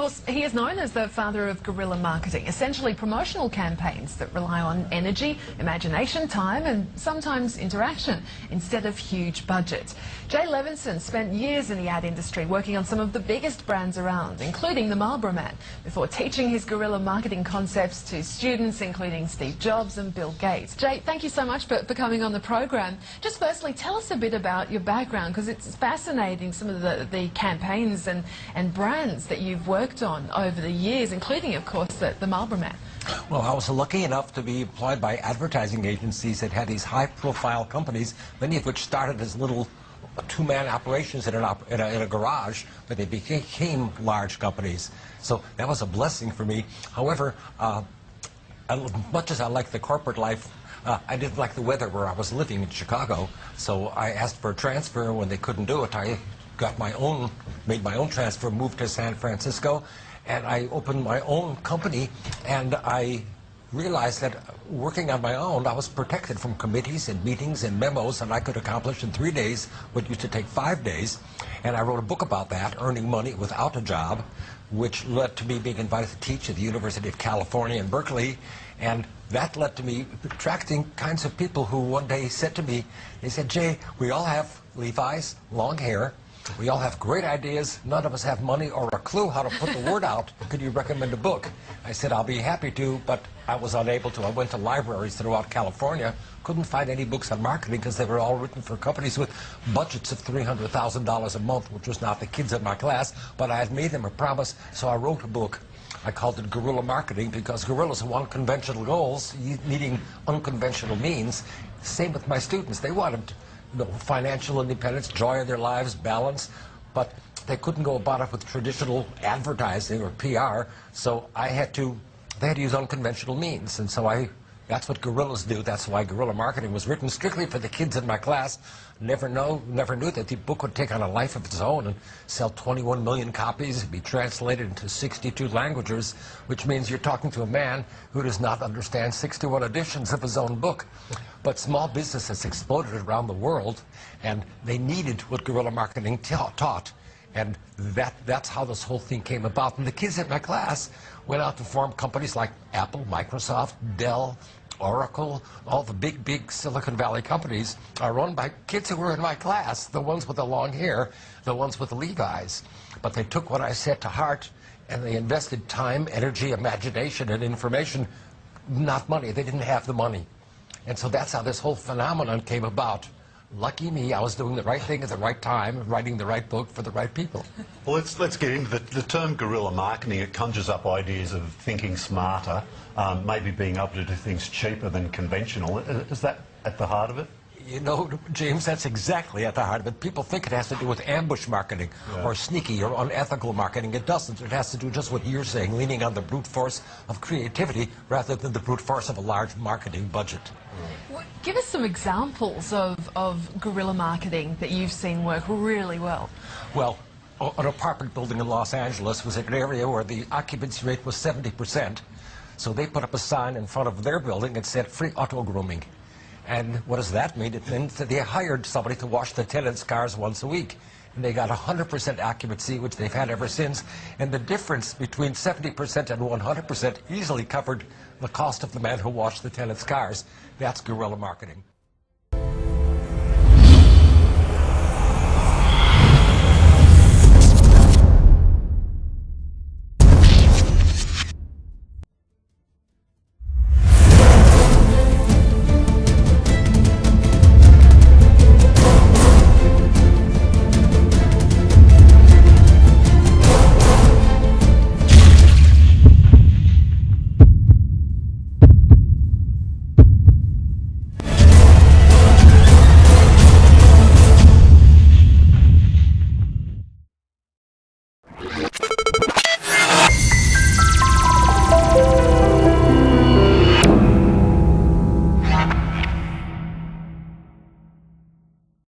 course, he is known as the father of guerrilla marketing, essentially promotional campaigns that rely on energy, imagination, time and sometimes interaction instead of huge budgets. Jay Levinson spent years in the ad industry working on some of the biggest brands around, including the Marlboro Man, before teaching his guerrilla marketing concepts to students including Steve Jobs and Bill Gates. Jay, thank you so much for coming on the program. Just firstly, tell us a bit about your background, because it's fascinating, some of the campaigns and brands that you've worked on over the years, including, of course, the Marlboro Man. Well, I was lucky enough to be employed by advertising agencies that had these high-profile companies, many of which started as little two-man operations in a garage, but they became large companies. So that was a blessing for me. However, as much as I liked the corporate life, I didn't like the weather where I was living in Chicago, so I asked for a transfer. When they couldn't do it, I made my own transfer, moved to San Francisco, and I opened my own company, and I realized that working on my own, I was protected from committees and meetings and memos, and I could accomplish in 3 days what used to take 5 days. And I wrote a book about that, earning money without a job, which led to me being invited to teach at the University of California in Berkeley. And that led to me attracting kinds of people who one day said to me, they said, "Jay, we all have Levi's, long hair. We all have great ideas. None of us have money or a clue how to put the word out. Could you recommend a book?" I said, "I'll be happy to," but I was unable to. I went to libraries throughout California, couldn't find any books on marketing because they were all written for companies with budgets of $300,000 a month, which was not the kids in my class, but I had made them a promise, so I wrote a book. I called it Guerrilla Marketing because guerrillas want conventional goals, needing unconventional means. Same with my students. They wanted financial independence, joy in their lives, balance, but they couldn't go about it with traditional advertising or PR, so they had to use unconventional means, and so that's what guerrillas do. That's why Guerrilla Marketing was written strictly for the kids in my class. Never knew that the book would take on a life of its own and sell 21 million copies, be translated into 62 languages, which means you're talking to a man who does not understand 61 editions of his own book. But small business has exploded around the world, and they needed what guerrilla marketing taught. And that's how this whole thing came about. And the kids in my class went out to form companies like Apple, Microsoft, Dell, Oracle. All the big Silicon Valley companies are run by kids who were in my class, the ones with the long hair, the ones with the Levi's. But they took what I said to heart, and they invested time, energy, imagination, and information, not money. They didn't have the money. And so that's how this whole phenomenon came about. Lucky me, I was doing the right thing at the right time, writing the right book for the right people. Well, let's get into the term guerrilla marketing. It conjures up ideas of thinking smarter, maybe being able to do things cheaper than conventional. Is that at the heart of it? You know, James, that's exactly at the heart of it. People think it has to do with ambush marketing or sneaky or unethical marketing. It doesn't. It has to do just what you're saying, leaning on the brute force of creativity rather than the brute force of a large marketing budget. Well, give us some examples of guerrilla marketing that you've seen work really well. Well, an apartment building in Los Angeles was an area where the occupancy rate was 70%. So they put up a sign in front of their building that said free auto grooming. And what does that mean? It means that they hired somebody to wash the tenants' cars once a week. And they got 100% occupancy, which they've had ever since. And the difference between 70% and 100% easily covered the cost of the man who washed the tenants' cars. That's guerrilla marketing.